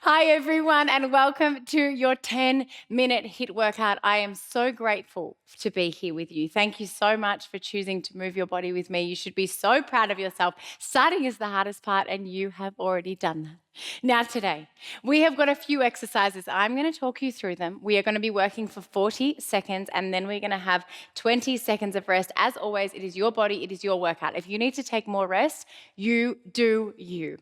Hi, everyone, and welcome to your 10-minute HIIT workout. I am so grateful to be here with you. Thank you so much for choosing to move your body with me. You should be so proud of yourself. Starting is the hardest part, and you have already done that. Now, today, we have got a few exercises. I'm going to talk you through them. We are going to be working for 40 seconds, and then we're going to have 20 seconds of rest. As always, it is your body, it is your workout. If you need to take more rest, you do you.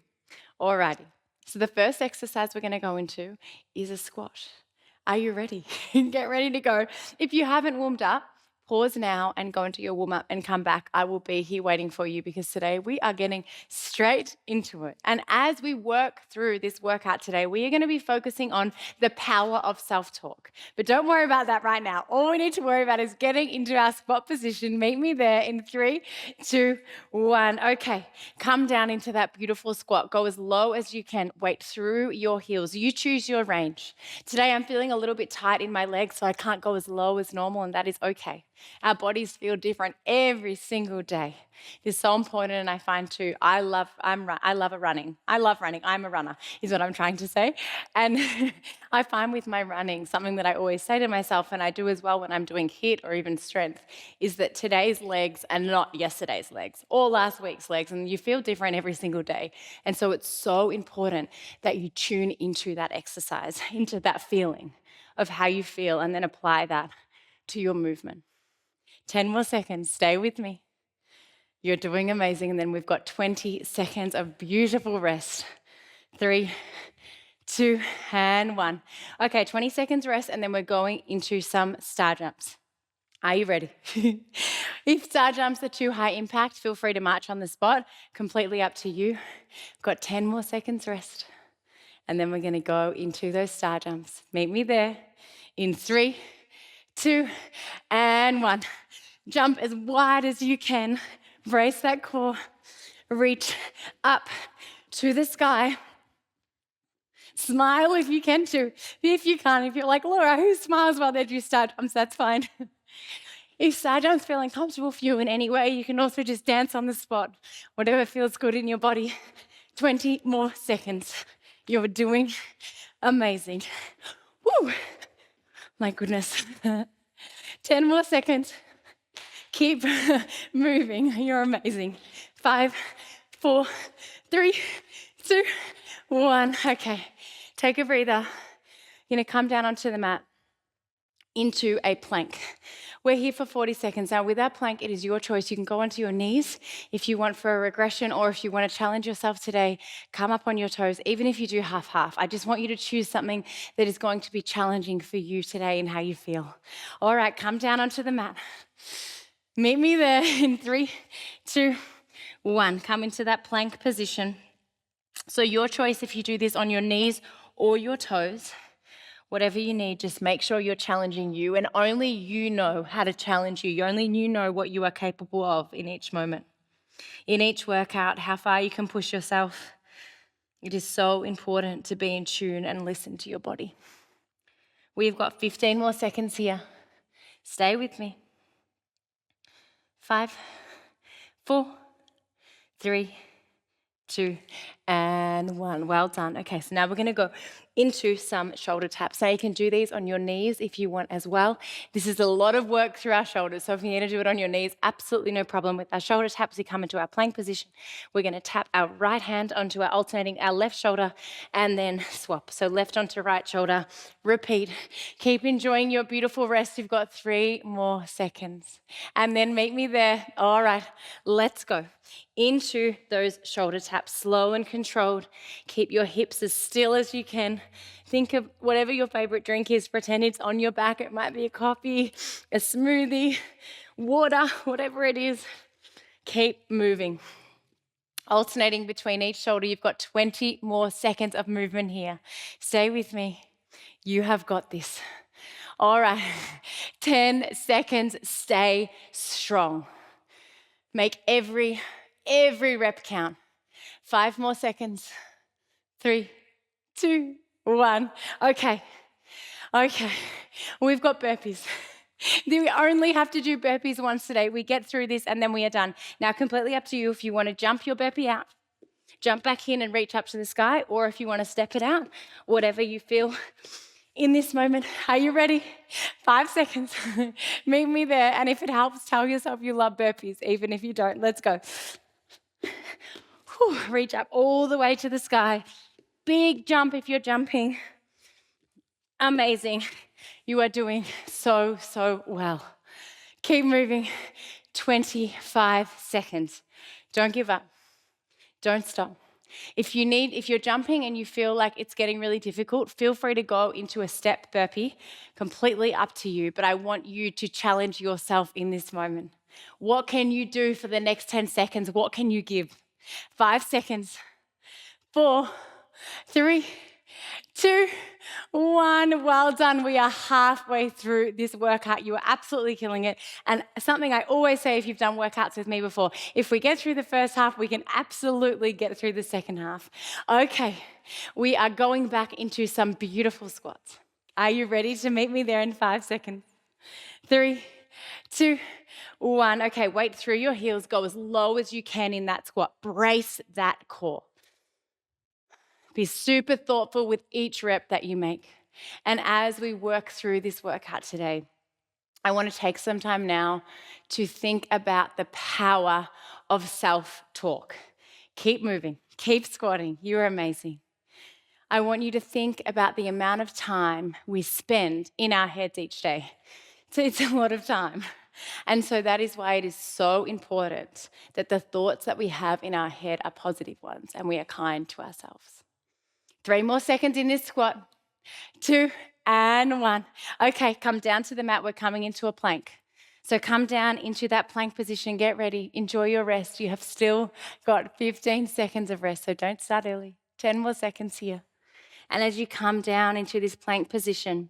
Alrighty. So the first exercise we're going to go into is a squat. Are you ready? Get ready to go. If you haven't warmed up, pause now and go into your warm up and come back. I will be here waiting for you because today we are getting straight into it. And as we work through this workout today, we are going to be focusing on the power of self-talk. But don't worry about that right now. All we need to worry about is getting into our squat position. Meet me there in 3, 2, 1. Okay, come down into that beautiful squat. Go as low as you can. Weight through your heels. You choose your range. Today I'm feeling a little bit tight in my legs, so I can't go as low as normal, and that is okay. Our bodies feel different every single day. It's so important, and I find too, I love running. I'm a runner, is what I'm trying to say. And I find with my running, something that I always say to myself, and I do as well when I'm doing HIIT or even strength, is that today's legs are not yesterday's legs or last week's legs, and you feel different every single day. And so it's so important that you tune into that exercise, into that feeling of how you feel, and then apply that to your movement. 10 more seconds. Stay with me. You're doing amazing. And then we've got 20 seconds of beautiful rest. 3, 2, and 1. Okay, 20 seconds rest, and then we're going into some star jumps. Are you ready? If star jumps are too high impact, feel free to march on the spot. Completely up to you. We've got 10 more seconds rest. And then we're going to go into those star jumps. Meet me there in 3, 2, and 1. Jump as wide as you can. Brace that core. Reach up to the sky. Smile if you can too. If you can't, if you're like, Laura, who smiles while they do star jumps? That's fine. If star jumps feel uncomfortable for you in any way, you can also just dance on the spot. Whatever feels good in your body. 20 more seconds. You're doing amazing. Woo! My goodness. 10 more seconds. Keep moving. You're amazing. 5, 4, 3, 2, 1. Okay, take a breather. You're going to come down onto the mat into a plank. We're here for 40 seconds. Now, with our plank, it is your choice. You can go onto your knees if you want for a regression, or if you want to challenge yourself today, come up on your toes, even if you do half-half. I just want you to choose something that is going to be challenging for you today and how you feel. All right, come down onto the mat. Meet me there in 3, 2, 1. Come into that plank position. So your choice if you do this on your knees or your toes. Whatever you need, just make sure you're challenging you, and only you know how to challenge you. Only you know what you are capable of in each moment. In each workout, how far you can push yourself. It is so important to be in tune and listen to your body. We've got 15 more seconds here. Stay with me. 5, 4, 3, 2, and 1. Well done. Okay, so now we're going to go into some shoulder taps. Now you can do these on your knees if you want as well. This is a lot of work through our shoulders, so if you need to do it on your knees, absolutely no problem. With our shoulder taps, we come into our plank position. We're going to tap our right hand onto our left shoulder, and then swap. So left onto right shoulder. Repeat. Keep enjoying your beautiful rest. You've got 3 more seconds. And then meet me there. All right, let's go into those shoulder taps, slow and controlled. Keep your hips as still as you can. Think of whatever your favorite drink is. Pretend it's on your back. It might be a coffee, a smoothie, water, whatever it is. Keep moving. Alternating between each shoulder, you've got 20 more seconds of movement here. Stay with me. You have got this. All right, 10 seconds. Stay strong. Make every rep count. 5 more seconds. 3, 2, 1. Okay. We've got burpees. We only have to do burpees once today. We get through this and then we are done. Now, completely up to you if you want to jump your burpee out. jump back in and reach up to the sky, or if you want to step it out, whatever you feel in this moment. Are you ready? 5 seconds. Meet me there. And if it helps, tell yourself you love burpees, even if you don't. Let's go. Whew, reach up all the way to the sky. Big jump if you're jumping. Amazing. You are doing so, so well. Keep moving. 25 seconds. Don't give up. Don't stop. If you're jumping and you feel like it's getting really difficult, feel free to go into a step burpee, completely up to you. But I want you to challenge yourself in this moment. What can you do for the next 10 seconds? What can you give? 5 seconds. 4, 3, 2, 1. Well done. We are halfway through this workout. You are absolutely killing it. And something I always say if you've done workouts with me before, if we get through the first half, we can absolutely get through the second half. Okay, we are going back into some beautiful squats. Are you ready to meet me there in 5 seconds? 3, 2, 1. Okay, weight through your heels. Go as low as you can in that squat. Brace that core. Be super thoughtful with each rep that you make. And as we work through this workout today, I want to take some time now to think about the power of self-talk. Keep moving, keep squatting. You're amazing. I want you to think about the amount of time we spend in our heads each day. So it's a lot of time. And so that is why it is so important that the thoughts that we have in our head are positive ones and we are kind to ourselves. 3 more seconds in this squat. 2 and 1. Okay, come down to the mat. We're coming into a plank. So come down into that plank position. Get ready. Enjoy your rest. You have still got 15 seconds of rest, so don't start early. 10 more seconds here. And as you come down into this plank position,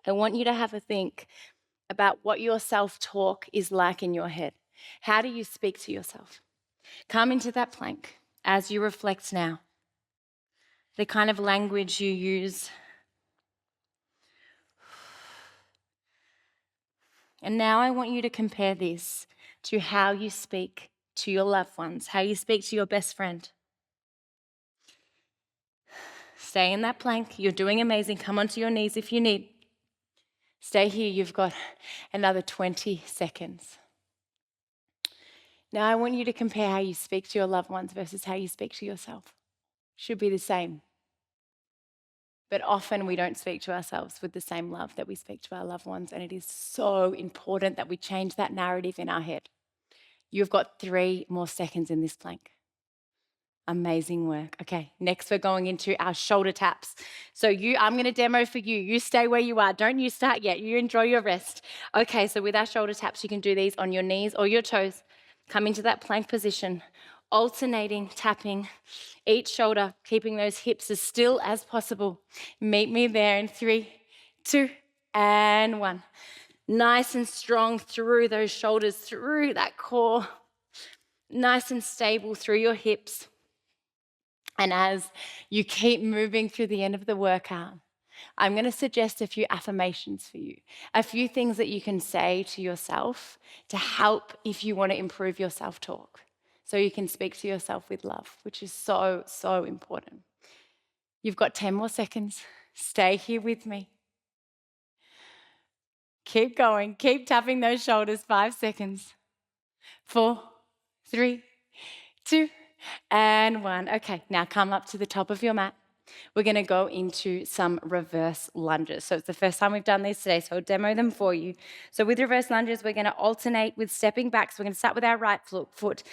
I want you to have a think about what your self-talk is like in your head. How do you speak to yourself? Come into that plank as you reflect now. The kind of language you use. And now I want you to compare this to how you speak to your loved ones, how you speak to your best friend. Stay in that plank. You're doing amazing. Come onto your knees if you need. Stay here. You've got another 20 seconds. Now I want you to compare how you speak to your loved ones versus how you speak to yourself. Should be the same. But often we don't speak to ourselves with the same love that we speak to our loved ones, and it is so important that we change that narrative in our head. You've got 3 more seconds in this plank. Amazing work. Okay, next we're going into our shoulder taps. So I'm going to demo for you. You stay where you are. Don't you start yet. You enjoy your rest. Okay, so with our shoulder taps, you can do these on your knees or your toes. Come into that plank position, alternating, tapping each shoulder, keeping those hips as still as possible. Meet me there in 3, 2, and 1. Nice and strong through those shoulders, through that core. Nice and stable through your hips. And as you keep moving through the end of the workout, I'm going to suggest a few affirmations for you, a few things that you can say to yourself to help if you want to improve your self-talk. So you can speak to yourself with love, which is so, so important. You've got 10 more seconds. Stay here with me. Keep going. Keep tapping those shoulders. 5 seconds. 4, 3, 2, and 1. Okay, now come up to the top of your mat. We're going to go into some reverse lunges. So it's the first time we've done these today, so I'll demo them for you. So with reverse lunges, we're going to alternate with stepping back. So we're going to start with our right foot.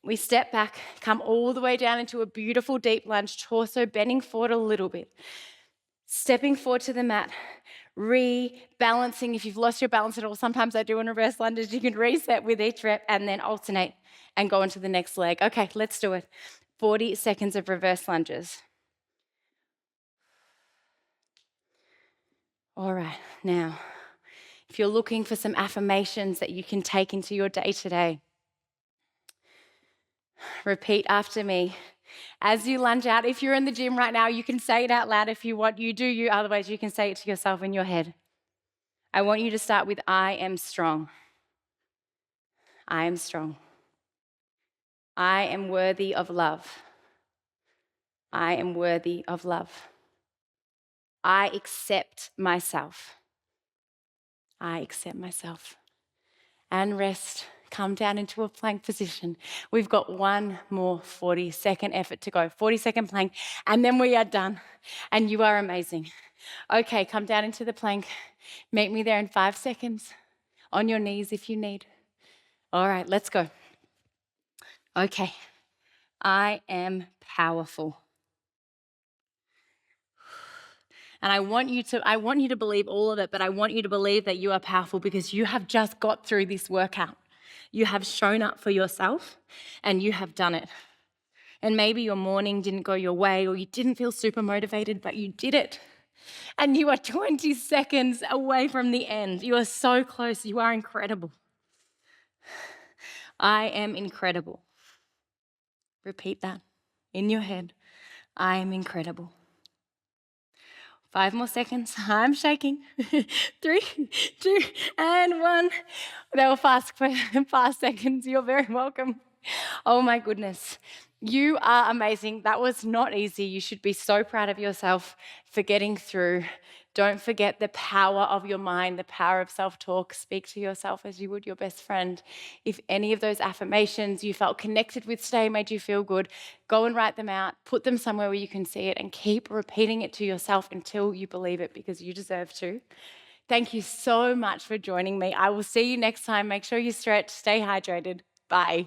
We step back, come all the way down into a beautiful deep lunge, torso bending forward a little bit. Stepping forward to the mat, rebalancing. If you've lost your balance at all, sometimes I do in reverse lunges. You can reset with each rep and then alternate and go into the next leg. Okay, let's do it. 40 seconds of reverse lunges. All right, now, if you're looking for some affirmations that you can take into your day today, repeat after me. As you lunge out, if you're in the gym right now, you can say it out loud if you want. You do you, otherwise you can say it to yourself in your head. I want you to start with I am strong. I am strong. I am worthy of love. I am worthy of love. I accept myself. I accept myself. And rest. Come down into a plank position. We've got one more 40-second effort to go. 40-second plank, and then we are done. And you are amazing. Okay, come down into the plank. Meet me there in 5 seconds. On your knees if you need. All right, let's go. Okay. I am powerful. And I want you to believe all of it, but I want you to believe that you are powerful because you have just got through this workout. You have shown up for yourself and you have done it. And maybe your morning didn't go your way or you didn't feel super motivated, but you did it. And you are 20 seconds away from the end. You are so close. You are incredible. I am incredible. Repeat that in your head. I am incredible. 5 more seconds. I'm shaking. 3, 2, and 1. They were fast seconds. You're very welcome. Oh my goodness. You are amazing. That was not easy. You should be so proud of yourself for getting through. Don't forget the power of your mind, the power of self-talk. Speak to yourself as you would your best friend. If any of those affirmations you felt connected with today made you feel good, go and write them out, put them somewhere where you can see it, and keep repeating it to yourself until you believe it because you deserve to. Thank you so much for joining me. I will see you next time. Make sure you stretch, stay hydrated. Bye.